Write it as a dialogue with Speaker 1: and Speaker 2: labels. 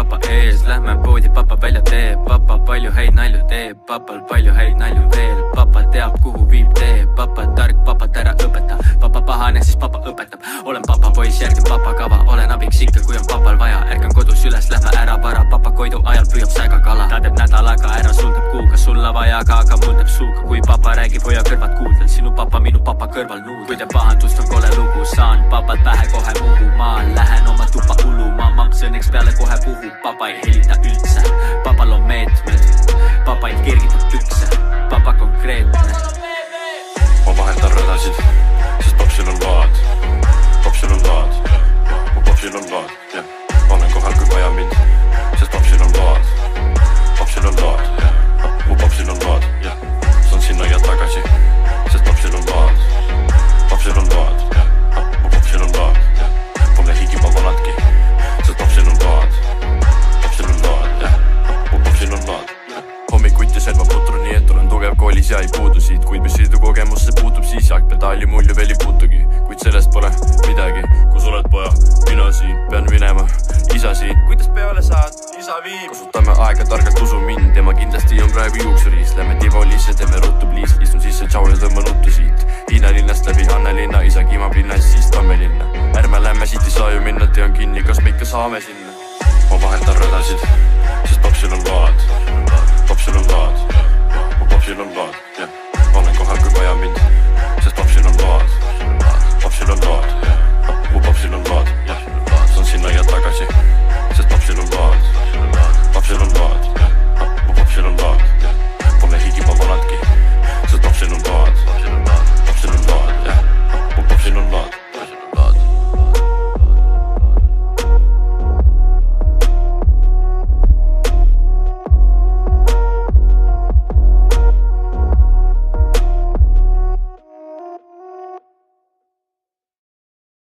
Speaker 1: papa ees, lähme poodi, papa välja teeb, papa palju häid nalju teeb, papal palju häid nalju veel, papa teab kuhu viib tee, papa tark, papat ära õpeta, papa pahane, siis papa õpetab, olen papa poiss, järgin papa kava, olen abiks ikka, kui on papal vaja, ärkan kodus üles, lähme ära vara, papa koidu ajal püüab säga kala, ta teeb nädalaga ära, sul teeb kuuga, sulla vaja ka, aga mul teeb suuga, kui papa räägib, hoia kõrvad kuuldel, sinu papa, minu papa kõrval nuud, kui te pahandust on kole lugu, saan papat pähe kohe Muhu maal, lähen oma tuppa uluma, mamps õnneks peale kohe puhub, papa ei helita üldse, papal on meetmed, papa ei kergitab pükse, papa konkreetne.
Speaker 2: Ma vahetan radasid, sest popsil on laad, popsil on laad, mu popsil on laad, jah. Olen kohal kui vaja mind, sest popsil on laad, popsil on laad, jah. Mu popsil on laad, jah. Saan sinna ja tagasi, sest popsil on laad, popsil on laad, jah. Mu popsil on laad, jah. Pole higipa valadki, sest popsil on laad, popsil on laad, jah. Mu popsil on laad.
Speaker 3: Hommikuti selva putru, nii et olen tugev koolis ja ei puudu siit, kuid mis sõidukogemusse puutub, siis jalgpedaali mulju veel ei puutugi, kuid sellest pole midagi. Kus oled poja, mina siin, pean minema, isa siin. Kuidas peale saad, isa viib? Kasutame aega targalt, usu mind, tema kindlasti on praegu juuksuriis. Lähme Tivolisse, teeme ruttu pliis, istun sisse, tšau ja tõmban nuttu siit. Hiina linnast läbi Annelinna, isa kimab linnas, siis Tammelinna. Ärme lähme siit, ei saa ju minna, tee on kinni, kas me ikka saame sinna?
Speaker 2: Ma vahetan radasid, sest popsil on laad, popsil on laad, mu popsil on laad, jah. Olen kohal kui vaja mind, sest popsil on laad, popsil on laad, jah. Mu popsil on laad, jah. Saan sinna ja tagasi, sest popsil on laad, popsil on laad.